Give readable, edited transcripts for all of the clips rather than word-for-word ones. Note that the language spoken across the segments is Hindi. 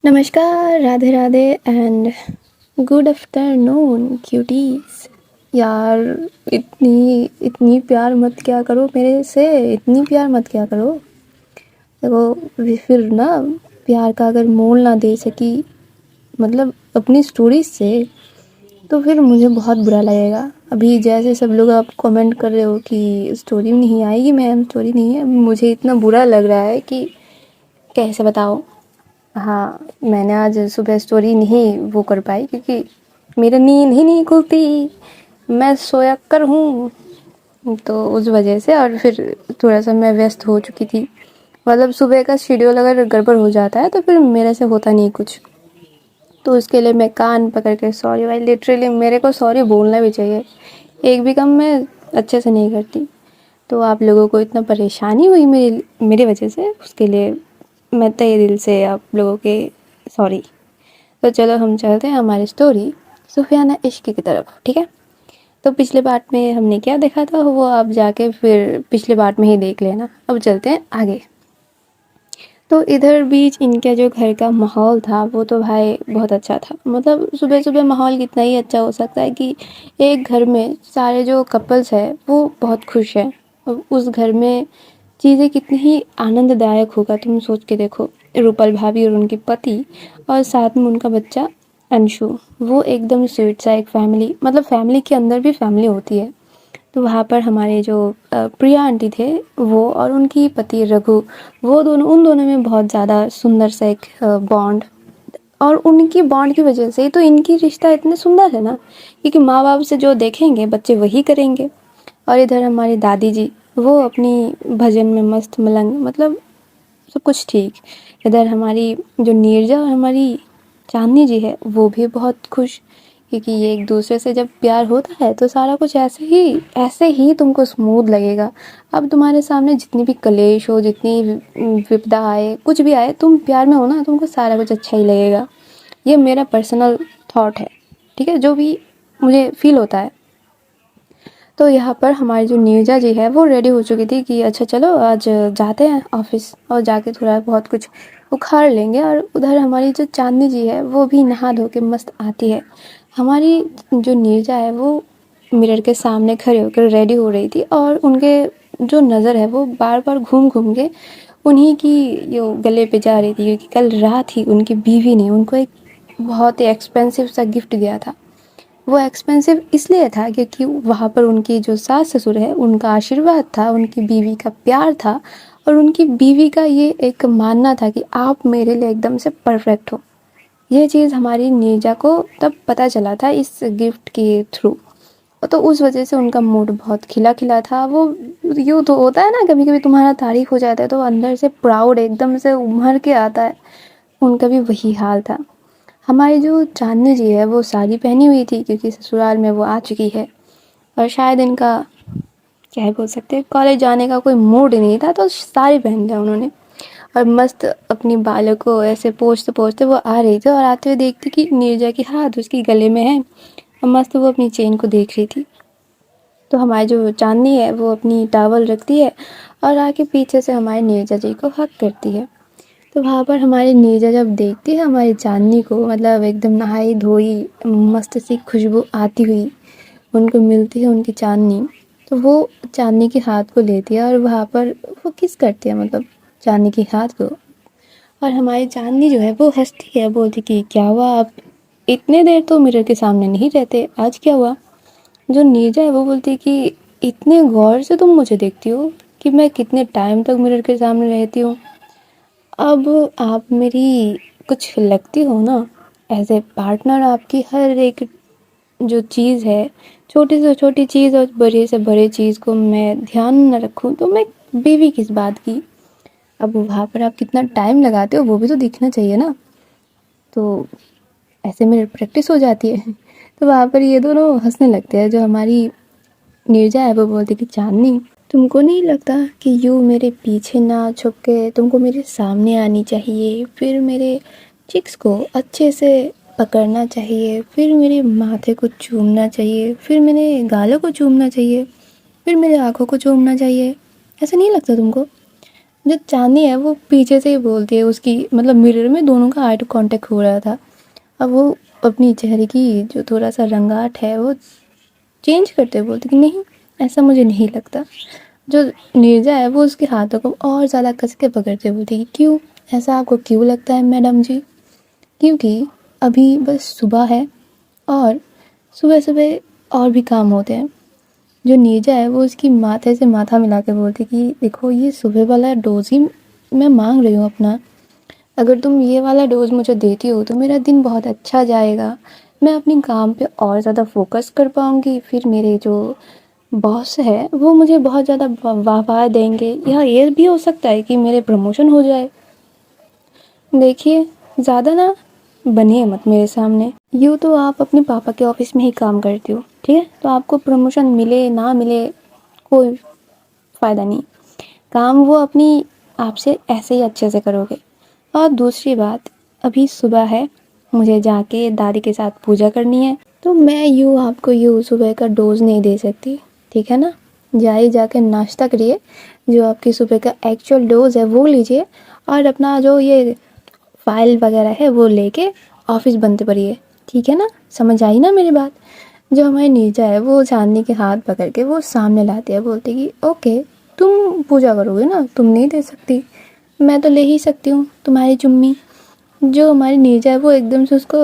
नमस्कार, Radhe Radhe and good afternoon cuties. यार, इतनी इतनी प्यार मत किया करो मेरे से, इतनी प्यार मत किया करो। देखो फिर ना, प्यार का अगर मोल ना दे सकी मतलब अपनी स्टोरी से, तो फिर मुझे बहुत बुरा लगेगा। अभी जैसे सब लोग आप कमेंट कर रहे हो कि स्टोरी नहीं आएगी मैम, स्टोरी नहीं है, मुझे इतना बुरा लग रहा है कि कैसे बताओ। हाँ, मैंने आज सुबह स्टोरी नहीं वो कर पाई क्योंकि मेरा नींद ही नहीं खुलती, मैं सोया कर हूँ, तो उस वजह से। और फिर थोड़ा सा मैं व्यस्त हो चुकी थी। मतलब सुबह का शेड्यूल अगर गड़बड़ हो जाता है तो फिर मेरे से होता नहीं कुछ, तो उसके लिए मैं कान पकड़ के सॉरी भाई, लिटरली मेरे को सॉरी बोलना भी चाहिए। एक भी काम मैं अच्छे से नहीं करती, तो आप लोगों को इतना परेशानी हुई मेरी वजह से, उसके लिए मैं तहे दिल से आप लोगों के सॉरी। तो चलो हम चलते हैं हमारी स्टोरी सुफियाना इश्क की तरफ, ठीक है। तो पिछले पार्ट में हमने क्या देखा था वो आप जाके फिर पिछले पार्ट में ही देख लेना। अब चलते हैं आगे। तो इधर बीच इनका जो घर का माहौल था वो तो भाई बहुत अच्छा था। मतलब सुबह सुबह माहौल कितना ही अच्छा हो सकता है कि एक घर में सारे जो कपल्स है वो बहुत खुश है। उस घर में चीज़ें कितनी ही आनंददायक होगा, तुम सोच के देखो। रूपल भाभी और उनके पति और साथ में उनका बच्चा अंशु, वो एकदम स्वीट सा एक फैमिली, मतलब फैमिली के अंदर भी फैमिली होती है। तो वहाँ पर हमारे जो प्रिया आंटी थे वो और उनकी पति रघु, वो दोनों, उन दोनों में बहुत ज़्यादा सुंदर सा एक बॉन्ड। और उनकी बॉन्ड की वजह से ही तो इनकी रिश्ता इतने सुंदर है ना, क्योंकि माँ बाप से जो देखेंगे बच्चे वही करेंगे। और इधर हमारी दादी जी, वो अपनी भजन में मस्त मलंग, मतलब सब कुछ ठीक। इधर हमारी जो नीरजा और हमारी चांदनी जी है वो भी बहुत खुश, क्योंकि ये एक दूसरे से जब प्यार होता है तो सारा कुछ ऐसे ही तुमको स्मूथ लगेगा। अब तुम्हारे सामने जितनी भी कलेश हो, जितनी विपदा आए, कुछ भी आए, तुम प्यार में हो ना, तुमको सारा कुछ अच्छा ही लगेगा। ये मेरा पर्सनल थॉट है, ठीक है, जो भी मुझे फील होता है। तो यहाँ पर हमारी जो नीरजा जी है वो रेडी हो चुकी थी कि अच्छा चलो आज जाते हैं ऑफिस और जाके थोड़ा बहुत कुछ उखाड़ लेंगे। और उधर हमारी जो चांदनी जी है वो भी नहा धो के मस्त आती है। हमारी जो नीरजा है वो मिरर के सामने खड़े होकर रेडी हो रही थी, और उनके जो नज़र है वो बार बार घूम घूम के उन्हीं की यो गले पे जा रही थी, क्योंकि कल रात ही उनकी बीवी ने उनको एक बहुत ही एक्सपेंसिव सा गिफ्ट दिया था। वो एक्सपेंसिव इसलिए था क्योंकि वहाँ पर उनकी जो सास ससुर है उनका आशीर्वाद था, उनकी बीवी का प्यार था, और उनकी बीवी का ये एक मानना था कि आप मेरे लिए एकदम से परफेक्ट हो। ये चीज़ हमारी नीरजा को तब पता चला था इस गिफ्ट के थ्रू। तो उस वजह से उनका मूड बहुत खिला खिला था। वो यूँ तो होता है ना, कभी कभी तुम्हारा तारीफ हो जाता है तो अंदर से प्राउड एकदम से उभर के आता है, उनका भी वही हाल था। हमारी जो चांदनी जी है वो साड़ी पहनी हुई थी क्योंकि ससुराल में वो आ चुकी है, और शायद इनका क्या ही बोल सकते हैं, कॉलेज जाने का कोई मूड ही नहीं था तो साड़ी पहन लिया उन्होंने। और मस्त अपनी बालों को ऐसे पोंछते पोंछते वो आ रही थी, और आते हुए देखती कि नीरजा की हाथ उसकी गले में है, और मस्त वो अपनी चेन को देख रही थी। तो हमारी जो चांदनी है वो अपनी टावल रखती है और आके पीछे से हमारी नीरजा जी को हक करती है। तो वहाँ पर हमारी नीरजा जब देखती है हमारी चांदनी को, मतलब एकदम नहाई धोई मस्त सी खुशबू आती हुई उनको मिलती है उनकी चांदनी, तो वो चांदनी के हाथ को लेती है और वहाँ पर वो किस करती है, मतलब चांदनी के हाथ को। और हमारी चांदनी जो है वो हंसती है, बोलती कि क्या हुआ, आप इतने देर तो मिरर के सामने नहीं रहते, आज क्या हुआ। जो नीरजा है वो बोलती है कि इतने गौर से तुम मुझे देखती हो कि मैं कितने टाइम तक मिरर के सामने रहती हूँ। अब आप मेरी कुछ लगती हो ना, एज ए पार्टनर आपकी हर एक जो चीज़ है, छोटी से छोटी चीज़ और बड़े से बड़े चीज़ को मैं ध्यान न रखूँ तो मैं बीवी किस बात की। अब वहाँ पर आप कितना टाइम लगाते हो वो भी तो दिखना चाहिए ना। तो ऐसे मेरी प्रैक्टिस हो जाती है। तो वहाँ पर ये दोनों हंसने लगते हैं। जो हमारी नीरजा है वो बोलती कि चांदनी, तुमको नहीं लगता कि यूँ मेरे पीछे ना छुप के तुमको मेरे सामने आनी चाहिए, फिर मेरे चिक्स को अच्छे से पकड़ना चाहिए, फिर मेरे माथे को चूमना चाहिए, फिर मेरे गालों को चूमना चाहिए, फिर मेरे आँखों को चूमना चाहिए, ऐसा नहीं लगता तुमको। जो चांदनी है वो पीछे से ही बोलती है, उसकी मतलब मिरर में दोनों का आई कांटेक्ट हो रहा था। अब वो अपनी चेहरे की जो थोड़ा सा रंगाट है वो चेंज करते हुए बोलती कि नहीं, ऐसा मुझे नहीं लगता। जो नीरजा है वो उसके हाथों को और ज़्यादा कस के पकड़ते हुए बोलती कि क्यों, ऐसा आपको क्यों लगता है मैडम जी? क्योंकि अभी बस सुबह है और सुबह सुबह और भी काम होते हैं। जो नीरजा है वो उसकी माथे से माथा मिला के बोलती कि देखो, ये सुबह वाला डोज ही मैं मांग रही हूँ अपना। अगर तुम ये वाला डोज मुझे देती हो तो मेरा दिन बहुत अच्छा जाएगा, मैं अपने काम पे और ज़्यादा फोकस कर पाऊँगी। फिर मेरे जो बॉस है वो मुझे बहुत ज़्यादा वाह देंगे, या ये भी हो सकता है कि मेरे प्रमोशन हो जाए। देखिए, ज़्यादा ना बनिए मत मेरे सामने। यूँ तो आप अपने पापा के ऑफिस में ही काम करती हो, ठीक है, तो आपको प्रमोशन मिले ना मिले कोई फ़ायदा नहीं, काम वो अपनी आप से ऐसे ही अच्छे से करोगे। और दूसरी बात, अभी सुबह है, मुझे जाके दादी के साथ पूजा करनी है, तो मैं यूँ आपको यूँ सुबह का डोज नहीं दे सकती, ठीक है ना? जाके नाश्ता करिए, जो आपकी सुबह का एक्चुअल डोज है वो लीजिए, और अपना जो ये फाइल वगैरह है वो लेके ऑफिस बंद करिए, ठीक है ना? समझ आई ना मेरी बात? जो हमारी नीचा है वो चांदनी के हाथ पकड़ के वो सामने लाती है, बोलती कि ओके, तुम पूजा करोगे ना, तुम नहीं दे सकती, मैं तो ले ही सकती हूँ तुम्हारी चुम्मी। जो हमारी नीचा है वो एकदम से उसको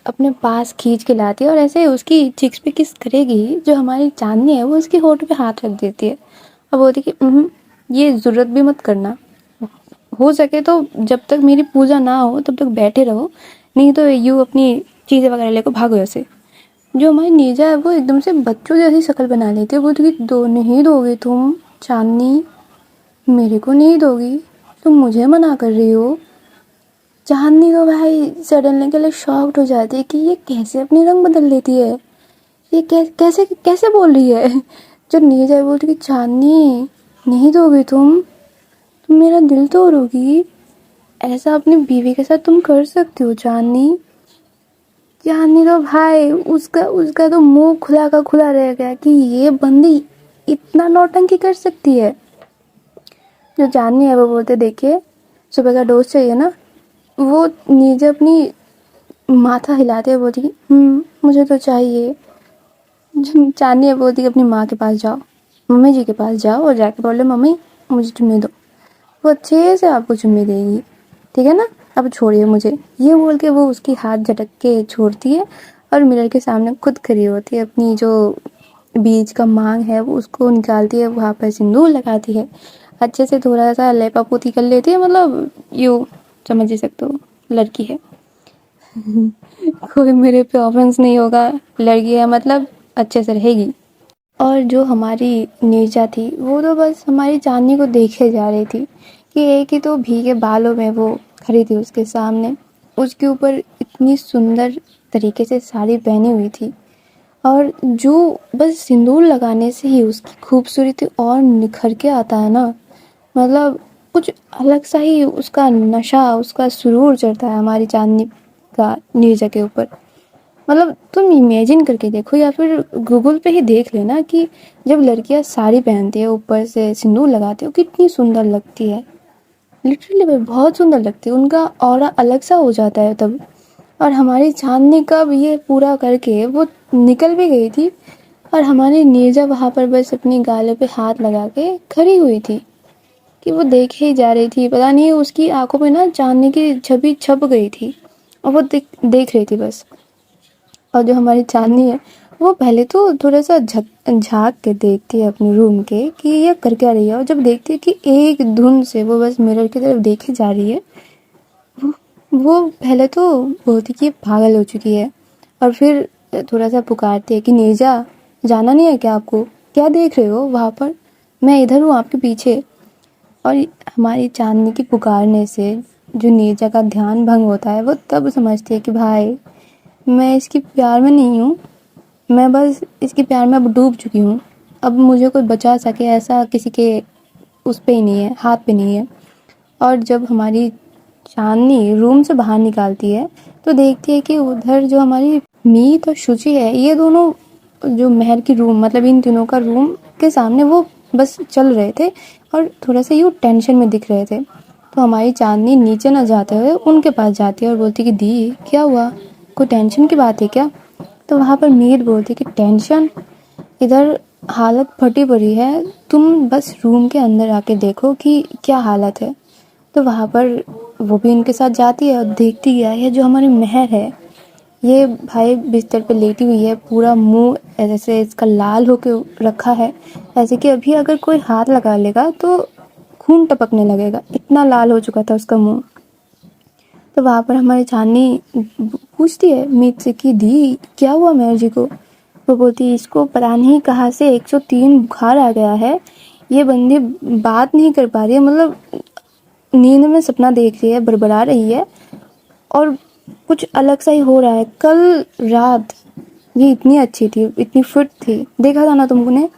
अपने पास खींच के लाती है और ऐसे उसकी चिक्स पे किस करेगी, जो हमारी चांदनी है वो उसकी होठ पे हाथ रख देती है और बोलती कि ये ज़रूरत भी मत करना, हो सके तो जब तक मेरी पूजा ना हो तब तक बैठे रहो, नहीं तो यूँ अपनी चीज़ें वगैरह लेकर भागो ऐसे। जो हमारी नीजा है वो एकदम से बच्चों जैसी शक्ल बना लेती है, वो तो कि दो नहीं दोगे तुम चांदनी, मेरे को नहीं दोगी, तुम मुझे मना कर रही हो। चांदनी तो भाई सडनली के लिए शॉक्ड हो जाती है कि ये कैसे अपनी रंग बदल लेती है, ये कैसे कैसे बोल रही है। जो नीजा है बोलती कि चांदनी नहीं दोगे तुम मेरा दिल तोड़ोगी, ऐसा अपनी बीवी के साथ तुम कर सकती हो चांदनी? चांदनी तो भाई उसका उसका तो मुंह खुला का खुला रह गया कि ये बंदी इतना नौटंकी कर सकती है। जो चांदनी है वो बोलते देखिए, सुबह का डोज चाहिए ना? वो नीचे अपनी माथा हिलाते हुए बोलती मुझे तो चाहिए। चांदनी है बोलती अपनी माँ के पास जाओ, मम्मी जी के पास जाओ और जाके बोलो मम्मी मुझे चुम्मी दो, वो अच्छे से आपको चुम्मी देगी, ठीक है ना? अब छोड़िए मुझे, ये बोल के वो उसकी हाथ झटक के छोड़ती है और मिरर के सामने खुद खड़ी होती है, अपनी जो बीच का मांग है वो उसको निकालती है, वहाँ पर सिंदूर लगाती है, अच्छे से थोड़ा सा लेपा पोती कर लेती है, मतलब यूँ समझ ही सकते हो, लड़की है। कोई मेरे पे ऑफेंस नहीं होगा, लड़की है मतलब अच्छे से रहेगी। और जो हमारी नीरजा थी वो तो बस हमारी चांदनी को देखे जा रही थी कि एक ही तो भीगे बालों में वो खड़ी थी उसके सामने, उसके ऊपर इतनी सुंदर तरीके से साड़ी पहनी हुई थी, और जो बस सिंदूर लगाने से ही उसकी खूबसूरती और निखर के आता है ना, मतलब कुछ अलग सा ही उसका नशा, उसका सुरूर चढ़ता है हमारी चांदनी का नीरजा के ऊपर। मतलब तुम इमेजिन करके देखो या फिर गूगल पे ही देख लेना कि जब लड़कियां साड़ी पहनती है ऊपर से सिंदूर लगाती है कितनी सुंदर लगती है, लिटरली भाई बहुत सुंदर लगती है, उनका ऑरा अलग सा हो जाता है तब। और हमारी चांदनी कब ये पूरा करके वो निकल भी गई थी और हमारी नीरजा वहाँ पर बस अपनी गालों पे हाथ लगा के खड़ी हुई थी कि वो देखे ही जा रही थी, पता नहीं उसकी आंखों में ना चांदनी की छवि छप गई थी और वो देख रही थी बस। और जो हमारी चांदनी है वो पहले तो थोड़ा सा झाँक के देखती है अपने रूम के कि ये कर क्या रही है, और जब देखती है कि एक धुन से वो बस मिरर की तरफ देखे जा रही है, वो पहले तो बोलती कि ये पागल हो चुकी है, और फिर थोड़ा सा पुकारती है कि नीरजा जाना नहीं है क्या आपको, क्या देख रहे हो वहाँ पर, मैं इधर हूँ आपके पीछे। और हमारी चांदनी की पुकारने से जो नीरजा का ध्यान भंग होता है, वो तब समझती है कि भाई मैं इसकी प्यार में नहीं हूँ, मैं बस इसके प्यार में अब डूब चुकी हूँ, अब मुझे कोई बचा सके ऐसा किसी के उस पे ही नहीं है, हाथ पे नहीं है। और जब हमारी चांदनी रूम से बाहर निकालती है तो देखती है कि उधर जो हमारी मीत और शुचि है, ये दोनों जो महल की रूम, मतलब इन तीनों का रूम के सामने वो बस चल रहे थे और थोड़ा सा यूँ टेंशन में दिख रहे थे। तो हमारी चांदनी नीचे ना जाते हुए उनके पास जाती है और बोलती कि दी क्या हुआ, कोई टेंशन की बात है क्या? तो वहाँ पर मीर बोलती कि टेंशन, इधर हालत फटी पड़ी है, तुम बस रूम के अंदर आके देखो कि क्या हालत है। तो वहाँ पर वो भी उनके साथ जाती है और देखती क्या है, जो हमारी महर है ये भाई बिस्तर पे लेटी हुई है, पूरा मुंह ऐसे इसका लाल होके रखा है, ऐसे कि अभी अगर कोई हाथ लगा लेगा तो खून टपकने लगेगा, इतना लाल हो चुका था उसका मुंह। तो वहाँ पर हमारी चांदनी पूछती है मीत से कि दी क्या हुआ महर जी को? वो बोलती इसको पता नहीं कहाँ से 103 बुखार आ गया है, ये बंदी बात नहीं कर पा रही है, मतलब नींद में सपना देख रही है, बड़बड़ा रही है और कुछ अलग सा ही हो रहा है। कल रात ये इतनी अच्छी थी, इतनी फिट थी, देखा था ना तुमने,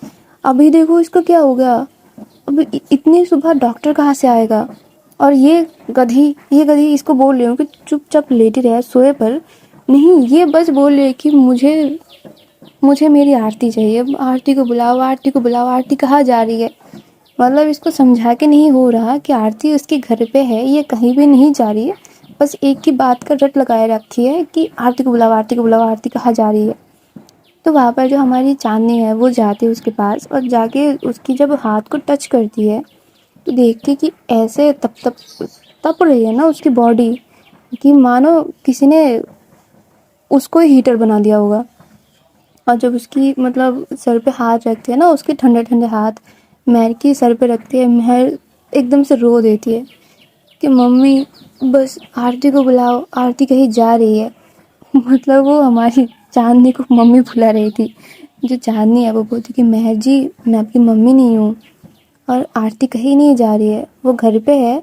अभी देखो इसका क्या हो गया। अब इतनी सुबह डॉक्टर कहाँ से आएगा? और ये गधी इसको बोल रही हूँ कि चुपचाप लेटी रहे, सोए पर नहीं, ये बस बोल रही है कि मुझे मेरी आरती चाहिए, आरती को बुलाओ, आरती को बुलाओ। आरती कहाँ जा रही है? मतलब इसको समझा के नहीं हो रहा कि आरती उसके घर पे है, ये कहीं भी नहीं जा रही है, बस एक ही बात का रट लगाए रखी है कि आरती को बुलाओ, आरती को बुलाओ, आरती कहाँ जा रही है। तो वहाँ पर जो हमारी चांदनी है वो जाती है उसके पास और जाके उसकी जब हाथ को टच करती है तो देखती कि ऐसे तप रही है ना उसकी बॉडी, कि मानो किसी ने उसको ही हीटर बना दिया होगा। और जब उसकी मतलब सर पे हाथ रखते हैं ना, उसके ठंडे ठंडे हाथ महर की सर पे रखती है, महर एकदम से रो देती है कि मम्मी बस आरती को बुलाओ, आरती कहीं जा रही है। मतलब वो हमारी चांदनी को मम्मी बुला रही थी। जो चांदनी है वो बोलती कि महर जी मैं आपकी मम्मी नहीं हूँ और आरती कहीं नहीं जा रही है, वो घर पे है,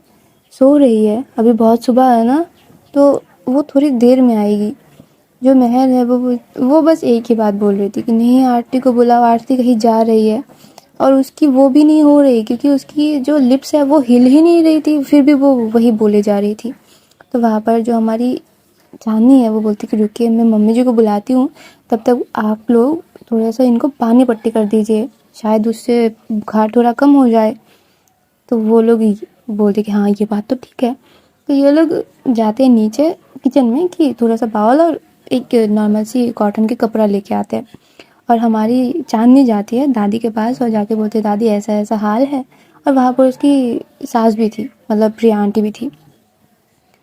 सो रही है, अभी बहुत सुबह है ना, तो वो थोड़ी देर में आएगी। जो महर है वो बस एक ही बात बोल रही थी कि नहीं आरती को बुलाओ, आरती कहीं जा रही है। और उसकी वो भी नहीं हो रही क्योंकि उसकी जो लिप्स है वो हिल ही नहीं रही थी, फिर भी वो वही बोले जा रही थी। तो वहाँ पर जो हमारी चांदनी है वो बोलती कि रुकिए मैं मम्मी जी को बुलाती हूँ, तब तक आप लोग थोड़ा सा इनको पानी पट्टी कर दीजिए, शायद उससे बुखार थोड़ा कम हो जाए। तो वो लोग बोलते कि हाँ ये बात तो ठीक है। तो ये लोग जाते हैं नीचे किचन में कि थोड़ा सा बाउल और एक नॉर्मल सी कॉटन के कपड़ा लेके आते हैं। और हमारी चांदनी जाती है दादी के पास और जाके बोलते दादी ऐसा ऐसा हाल है। और वहाँ पर उसकी सास भी थी, मतलब प्रिया आंटी भी थी।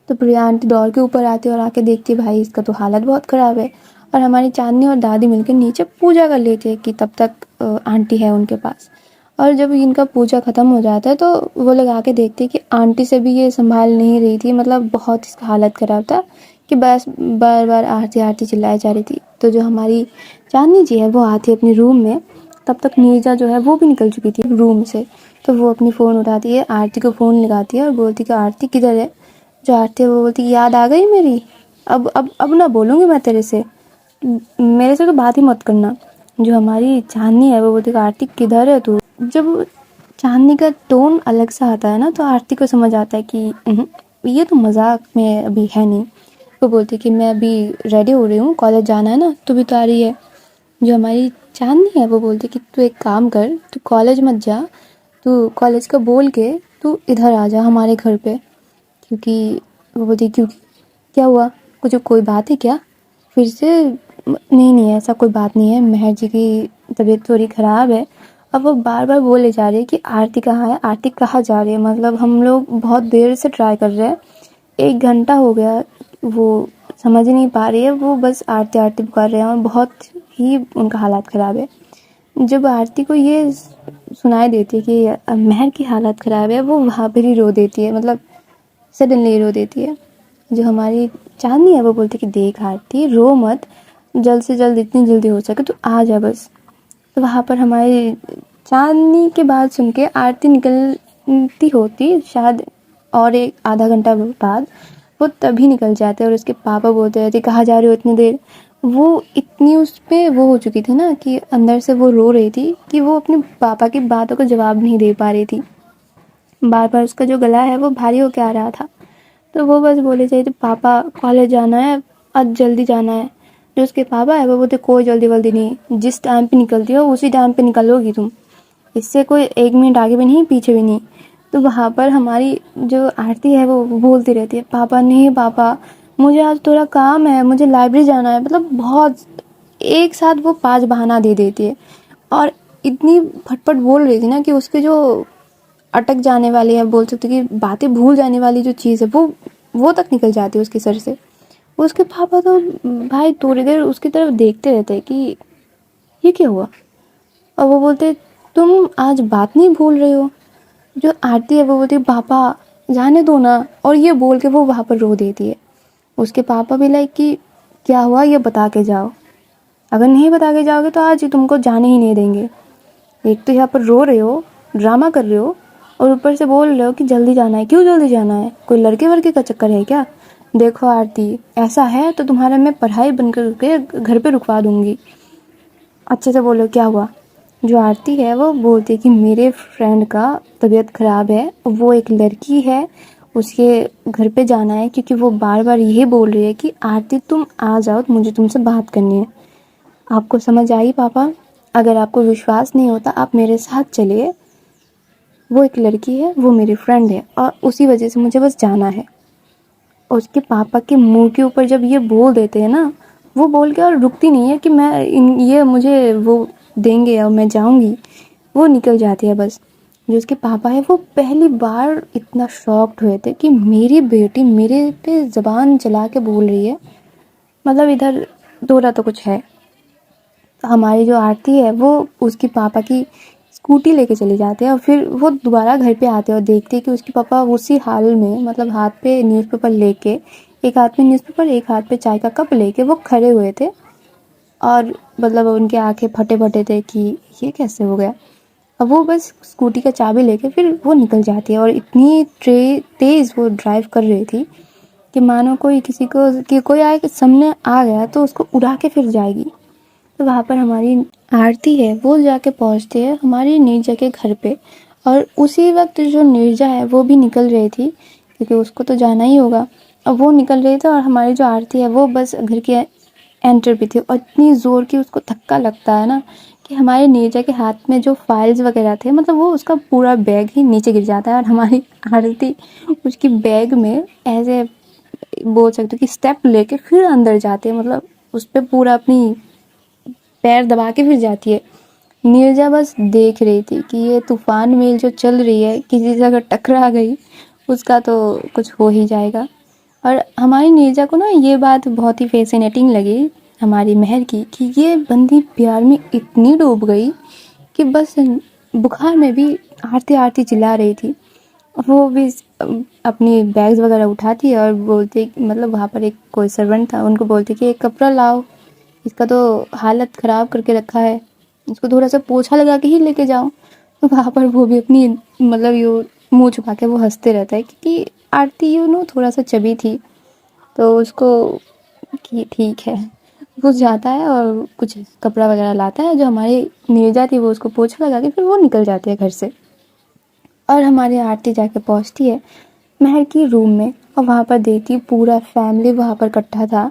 तो प्रिया आंटी दौड़ के ऊपर आती है और आके देखती है भाई इसका तो हालत बहुत ख़राब है। और हमारी चांदनी और दादी मिलकर नीचे पूजा कर लेती है कि तब तक आंटी है उनके पास। और जब इनका पूजा ख़त्म हो जाता है तो वो लोग आके देखते हैं कि आंटी से भी ये संभाल नहीं रही थी, मतलब बहुत इसका हालत ख़राब था कि बस बार बार आरती आरती चिल्लाई जा रही थी। तो जो हमारी चांदनी जी है वो आती है अपने रूम में, तब तक नीरजा जो है वो भी निकल चुकी थी रूम से। तो वो अपनी फ़ोन उठाती है, आरती को फ़ोन लगाती है और बोलती कि आरती किधर है? जो आरती है वो बोलती याद आ गई मेरी, अब ना बोलूँगी मैं तेरे से, मेरे से तो बात ही मत करना। जो हमारी चांदनी है वो बोलती आरती किधर है तू? जब चांदनी का टोन अलग सा आता है ना तो आरती को समझ आता है कि ये तो मजाक में अभी है नहीं। वो बोलती कि मैं अभी रेडी हो रही हूँ, कॉलेज जाना है ना, तू भी तो आ रही है। जो हमारी चांदनी है वो बोलती कि तू एक काम कर, तू कॉलेज मत जा, तू कॉलेज का बोल के तू इधर आ जा हमारे घर पे। क्योंकि वो बोलती क्योंकि क्या हुआ, कुछ कोई बात है क्या? फिर से नहीं ऐसा कोई बात नहीं है, महर जी की तबीयत थोड़ी ख़राब है। अब वो बार बार बोले जा रही है कि आरती कहाँ है, आरती कहाँ जा रही है। मतलब हम लोग बहुत देर से ट्राई कर रहे हैं, 1 घंटा हो गया, वो समझ नहीं पा रही है, वो बस आरती आरती पुकार रहे हैं और बहुत ही उनका हालात ख़राब है। जब आरती को ये सुनाई देती है कि महर की हालत ख़राब है, वो वहाँ पर ही रो देती है, मतलब सडनली रो देती है। जो हमारी चांदनी है वो बोलती कि देख आरती रो मत, जल्द से जल्द इतनी जल्दी हो सके तो आ जा बस। तो वहाँ पर हमारी चांदनी की बात सुन के आरती निकलती होती शायद और एक आधा घंटा बाद, वो तभी निकल जाते और उसके पापा बोलते रहते कहाँ जा रहे हो इतनी देर। वो इतनी उस पर वो हो चुकी थी ना कि अंदर से वो रो रही थी कि वो अपने पापा की बातों का जवाब नहीं दे पा रही थी। बार बार उसका जो गला है वो भारी होके आ रहा था। तो वो बस बोले थे पापा कॉलेज जाना है, आज जल्दी जाना है। जो उसके पापा है वो बोलते कोई जल्दी वल्दी नहीं, जिस टाइम पे निकलती हो उसी टाइम पे निकलोगी तुम। इससे कोई 1 मिनट आगे भी नहीं पीछे भी नहीं। तो वहाँ पर हमारी जो आरती है वो बोलती रहती है, पापा नहीं पापा मुझे आज थोड़ा काम है, मुझे लाइब्रेरी जाना है। मतलब बहुत एक साथ वो 5 बहाना दे देती है और इतनी फटफट बोल रही थी ना कि उसके जो अटक जाने वाली है, बोल सकते कि बातें भूल जाने वाली जो चीज़ है वो तक निकल जाती है उसके सर से। उसके पापा तो भाई थोड़ी देर उसकी तरफ देखते रहते हैं कि ये क्या हुआ। और वो बोलते तुम आज बात नहीं भूल रही हो। जो आरती है वो बोलती पापा जाने दो ना, और ये बोल के वो वहाँ पर रो देती है। उसके पापा भी लाइक कि क्या हुआ ये बता के जाओ, अगर नहीं बता के जाओगे तो आज ही तुमको जाने ही नहीं देंगे। एक तो यहाँ पर रो रहे हो, ड्रामा कर रहे हो, और ऊपर से बोल रहे हो कि जल्दी जाना है। क्यों जल्दी जाना है, कोई लड़के वड़के का चक्कर है क्या? देखो आरती ऐसा है तो तुम्हारा मैं पढ़ाई बंद करके घर पे रुकवा दूंगी। अच्छे से बोलो क्या हुआ। जो आरती है वो बोलती है कि मेरे फ्रेंड का तबीयत ख़राब है, वो एक लड़की है, उसके घर पे जाना है, क्योंकि वो बार बार यही बोल रही है कि आरती तुम आ जाओ, मुझे तुमसे बात करनी है। आपको समझ आई पापा? अगर आपको विश्वास नहीं होता आप मेरे साथ चलिए, वो एक लड़की है, वो मेरी फ्रेंड है और उसी वजह से मुझे बस जाना है। और उसके पापा के मुंह के ऊपर जब ये बोल देते हैं ना, वो बोल के और रुकती नहीं है कि ये मुझे वो देंगे और मैं जाऊंगी, वो निकल जाती है बस। जो उसके पापा है वो पहली बार इतना शॉक्ड हुए थे कि मेरी बेटी मेरे पे ज़बान चला के बोल रही है। मतलब इधर थोड़ा तो कुछ है। हमारी जो आरती है वो उसकी पापा की स्कूटी लेके चले जाते हैं और फिर वो दोबारा घर पे आते हैं और देखते हैं कि उसके पापा उसी हाल में, मतलब हाथ पे न्यूज़पेपर लेके, एक हाथ में न्यूज़पेपर एक हाथ पे चाय का कप लेके वो खड़े हुए थे। और मतलब उनके आंखें फटे फटे थे कि ये कैसे हो गया। अब वो बस स्कूटी का चाबी लेके फिर वो निकल जाती है और इतनी तेज़ वो ड्राइव कर रही थी कि मानो कोई किसी को कि कोई आए सामने आ गया तो उसको उड़ा के फिर जाएगी। तो वहाँ पर हमारी आरती है वो जाके पहुँचती है हमारी नीरजा के घर पे। और उसी वक्त जो नीरजा है वो भी निकल रही थी क्योंकि उसको तो जाना ही होगा। अब वो निकल रही थी और हमारी जो आरती है वो बस घर के एंटर भी थी और इतनी ज़ोर की उसको धक्का लगता है ना कि हमारे नीरजा के हाथ में जो फाइल्स वगैरह थे, मतलब वो उसका पूरा बैग ही नीचे गिर जाता है और हमारी आरती उसकी बैग में ऐसे बोल सकते हो कि स्टेप लेके फिर अंदर जाती है। मतलब उस पर पूरा अपनी पैर दबा के फिर जाती है। नीरजा बस देख रही थी कि ये तूफान मेल जो चल रही है किसी से अगर टकरा गई उसका तो कुछ हो ही जाएगा। और हमारी नीरजा को ना ये बात बहुत ही फैसिनेटिंग लगी हमारी महर की कि ये बंदी प्यार में इतनी डूब गई कि बस बुखार में भी आरती आरती चिल्ला रही थी। वो भी अपनी बैग्स वगैरह उठाती है और बोलती, मतलब वहाँ पर एक कोई सर्वेंट था, उनको बोलती कि एक कपड़ा लाओ, इसका तो हालत ख़राब करके रखा है, इसको थोड़ा सा पोछा लगा के ही लेके जाओ। तो वहाँ पर वो भी अपनी मतलब यूँ मुंह छुपा के वो हंसते रहता है क्योंकि आरती थोड़ा सा चबी थी तो उसको कि ठीक है। वो जाता है और कुछ कपड़ा वगैरह लाता है, जो हमारी नीरजा थी वो उसको पोछा लगा के फिर वो निकल जाती है घर से। और हमारी आरती जाके पहुंचती है महर की रूम में और वहाँ पर देखती पूरा फैमिली वहाँ पर इकट्ठा था।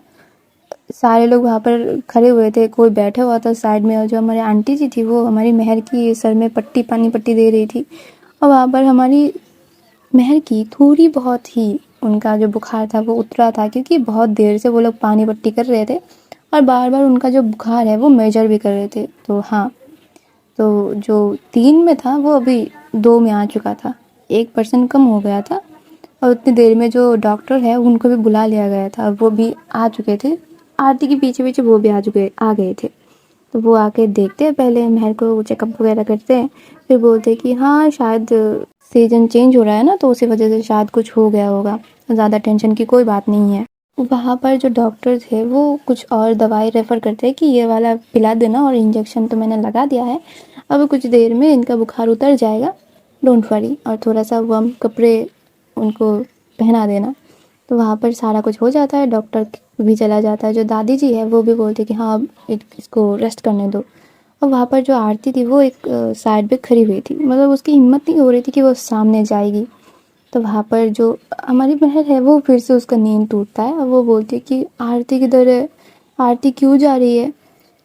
सारे लोग वहाँ पर खड़े हुए थे, कोई बैठा हुआ था साइड में, और जो हमारी आंटी जी थी वो हमारी महर की सर में पट्टी पानी पट्टी दे रही थी। और वहाँ पर हमारी महर की थोड़ी बहुत ही उनका जो बुखार था वो उतरा था क्योंकि बहुत देर से वो लोग पानी पट्टी कर रहे थे और बार बार उनका जो बुखार है वो मेजर भी कर रहे थे। तो हाँ, तो जो 3 में था वो अभी 2 में आ चुका था, 1% कम हो गया था। और उतनी देर में जो डॉक्टर है उनको भी बुला लिया गया था, वो भी आ चुके थे। आरती के पीछे पीछे वो भी आ गए थे। तो वो आके देखते हैं, पहले महर को चेकअप वगैरह करते हैं, फिर बोलते हैं कि हाँ शायद सीजन चेंज हो रहा है ना तो उसी वजह से शायद कुछ हो गया होगा, ज़्यादा टेंशन की कोई बात नहीं है। वहाँ पर जो डॉक्टर थे वो कुछ और दवाई रेफ़र करते हैं कि ये वाला पिला देना, और इंजेक्शन तो मैंने लगा दिया है, अब कुछ देर में इनका बुखार उतर जाएगा, डोंट वरी, और थोड़ा सा वार्म कपड़े उनको पहना देना। तो वहाँ पर सारा कुछ हो जाता है, डॉक्टर भी चला जाता है। जो दादी जी है वो भी बोलती कि हाँ अब इसको रेस्ट करने दो। और वहाँ पर जो आरती थी वो एक साइड पे खड़ी हुई थी, मतलब उसकी हिम्मत नहीं हो रही थी कि वो सामने जाएगी। तो वहाँ पर जो हमारी महर है वो फिर से उसका नींद टूटता है और वो बोलती है कि आरती किधर है, आरती क्यों जा रही है।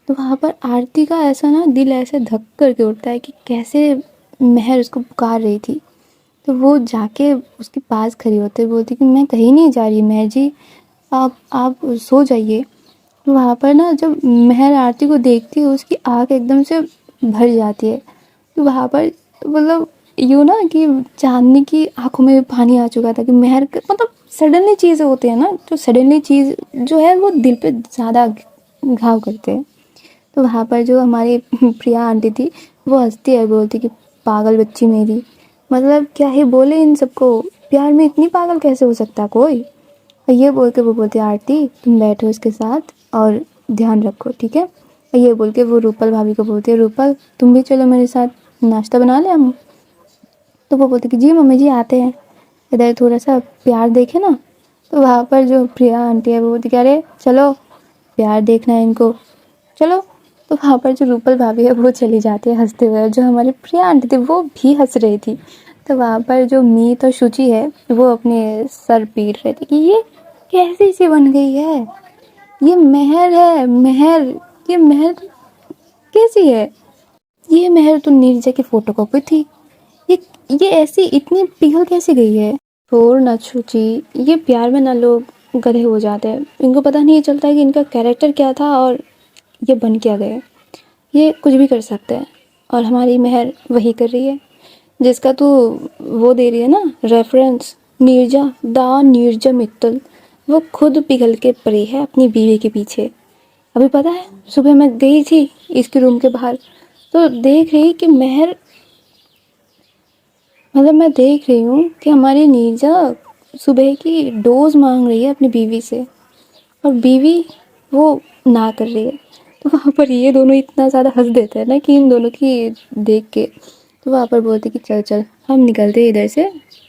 तो वहाँ पर आरती का ऐसा ना दिल ऐसे धक करके उठता है कि कैसे महर उसको पुकार रही थी। तो वो जाके उसके पास खड़ी होते बोलती कि मैं कहीं नहीं जा रही महर जी, आप सो जाइए। तो वहाँ पर ना जब महर आरती को देखती है उसकी आँख एकदम से भर जाती है। तो वहाँ पर मतलब यूँ ना कि चांदनी की आँखों में पानी आ चुका था कि महर मतलब सडनली चीज़ें होती हैं ना, तो सडनली चीज़ जो है वो दिल पे ज़्यादा घाव करते हैं। तो वहाँ पर जो हमारी प्रिया आंटी थी वो हंसती है, बोलती कि पागल बच्ची मेरी, मतलब क्या ही बोले इन सबको, प्यार में इतनी पागल कैसे हो सकता कोई। और ये बोल के वो बोलती आरती तुम बैठो इसके साथ और ध्यान रखो, ठीक है। और ये बोल के वो रूपल भाभी को बोलती है रूपल तुम भी चलो मेरे साथ, नाश्ता बना ले हम। तो वो बोलती कि जी मम्मी जी आते हैं, इधर थोड़ा सा प्यार देखे ना। तो वहाँ पर जो प्रिया आंटी है वो बोलती कि अरे चलो प्यार देखना है इनको, चलो। तो वहाँ पर जो रूपल भाभी है वो चली जाती है हंसते हुए, जो हमारी प्रिया आंटी थी वो भी हंस रही थी। तो वहाँ पर जो मीत और शुचि है वो अपने सर पीट रहे थे कि ये कैसी सी बन गई है, ये महर है महर, ये महर कैसी है, ये महर तो नीरजा की फोटोकॉपी थी, ये ये ऐसी इतनी पिघल कैसे गई है। और ना शुचि, ये प्यार में ना लोग गधे हो जाते हैं, इनको पता नहीं चलता कि इनका कैरेक्टर क्या था और ये बन क्या गए। ये कुछ भी कर सकते हैं और हमारी महर वही कर रही है जिसका तू वो दे रही है ना रेफरेंस, नीरजा दा नीरजा मित्तल, वो खुद पिघल के पड़ी है अपनी बीवी के पीछे। अभी पता है सुबह मैं गई थी इसके रूम के बाहर, तो देख रही कि महर, मतलब मैं देख रही हूँ कि हमारी नीरजा सुबह की डोज मांग रही है अपनी बीवी से और बीवी वो ना कर रही है। तो वहाँ पर ये दोनों इतना ज़्यादा हंस देते हैं ना कि इन दोनों की देख के। तो वहाँ पर बोलते कि चल चल हम निकलते हैं इधर से,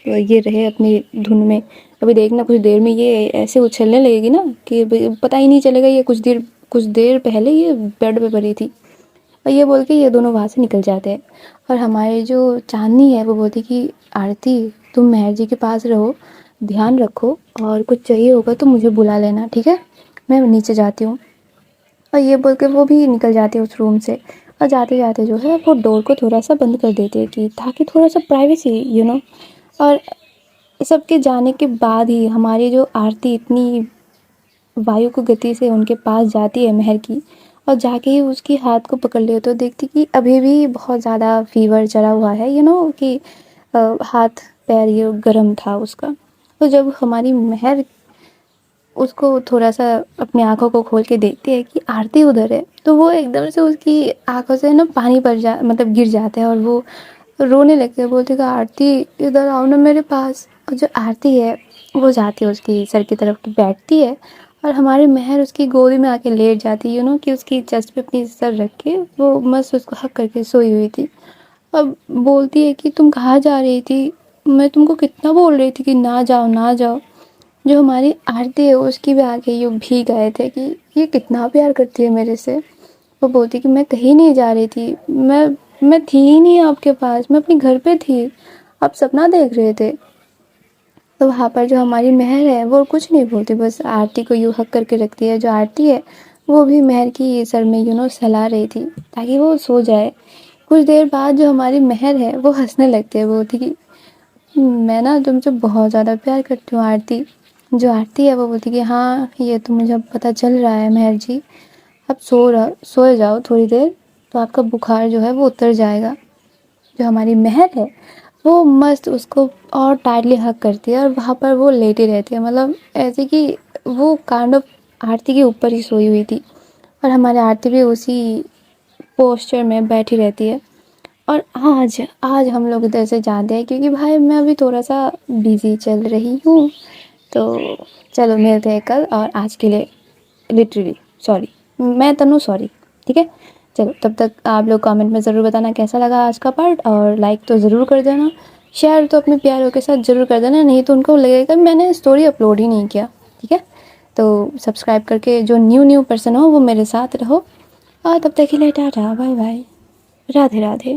तो ये रहे अपनी धुन में। अभी देखना कुछ देर में ये ऐसे उछलने लगेगी ना कि पता ही नहीं चलेगा, ये कुछ देर पहले ये बेड पे पड़ी थी। और ये बोल के ये दोनों वहाँ से निकल जाते हैं। और हमारे जो चांदनी है वो बोलती कि आरती तुम महर जी के पास रहो, ध्यान रखो और कुछ चाहिए होगा तो मुझे बुला लेना, ठीक है, मैं नीचे जाती हूँ। और ये बोल के वो भी निकल जाती है उस रूम से। और जाते जाते जो है वो डोर को थोड़ा सा बंद कर देती है कि ताकि थोड़ा सा प्राइवेसी और सबके जाने के बाद ही हमारी जो आरती इतनी वायु की गति से उनके पास जाती है महर की, और जाके ही उसकी हाथ को पकड़ लिया तो देखती कि अभी भी बहुत ज़्यादा फीवर चढ़ा हुआ है कि हाथ पैर ये गर्म था उसका। तो जब हमारी महर उसको थोड़ा सा अपनी आंखों को खोल के देखती है कि आरती उधर है, तो वो एकदम से उसकी आंखों से ना पानी पड़ जा मतलब गिर जाता है और वो रोने लगती है, बोलती है आरती इधर आओ ना मेरे पास। और जो आरती है वो जाती है उसकी सर की तरफ बैठती है और हमारी महर उसकी गोदी में आके लेट जाती है कि उसकी चेस्ट पे अपनी सर रख के वो मस्त उसको हक करके सोई हुई थी। अब बोलती है कि तुम कहाँ जा रही थी, मैं तुमको कितना बोल रही थी कि ना जाओ ना जाओ। जो हमारी आरती है उसकी भी आके यूँ भीग आए थे कि ये कितना प्यार करती है मेरे से। वो बोलती कि मैं कहीं नहीं जा रही थी, मैं थी ही नहीं आपके पास, मैं अपने घर पे थी, आप सपना देख रहे थे। तो वहाँ पर जो हमारी महर है वो कुछ नहीं बोलती, बस आरती को यूँ हक करके रखती है। जो आरती है वो भी महर की सर में सहला रही थी ताकि वो सो जाए। कुछ देर बाद जो हमारी महर है वो हंसने लगती है, वो बोलती कि मैं ना तुमसे बहुत ज़्यादा प्यार करती हूँ आरती। जो आरती है वो बोलती कि हाँ ये तो मुझे पता चल रहा है महर जी, अब सो जाओ थोड़ी देर, तो आपका बुखार जो है वो उतर जाएगा। जो हमारी महर है वो मस्त उसको और टाइटली हग करती है और वहाँ पर वो लेटी रहती है, मतलब ऐसे कि वो काइंड ऑफ आरती के ऊपर ही सोई हुई थी और हमारी आरती भी उसी पोस्चर में बैठी रहती है। और आज आज हम लोग इधर से जाते हैं क्योंकि भाई मैं अभी थोड़ा सा बिजी चल रही हूँ, तो चलो मिलते हैं कल। और आज के लिए लिटरली सॉरी, मैं तनु सॉरी, ठीक है। चलो तब तक आप लोग कमेंट में ज़रूर बताना कैसा लगा आज का पार्ट, और लाइक तो ज़रूर कर देना, शेयर तो अपने प्यारों के साथ ज़रूर कर देना, नहीं तो उनको लगेगा मैंने स्टोरी अपलोड ही नहीं किया, ठीक है। तो सब्सक्राइब करके जो न्यू पर्सन हो वो मेरे साथ रहो, और तब तक के लिए tata bye bye, Radhe Radhe.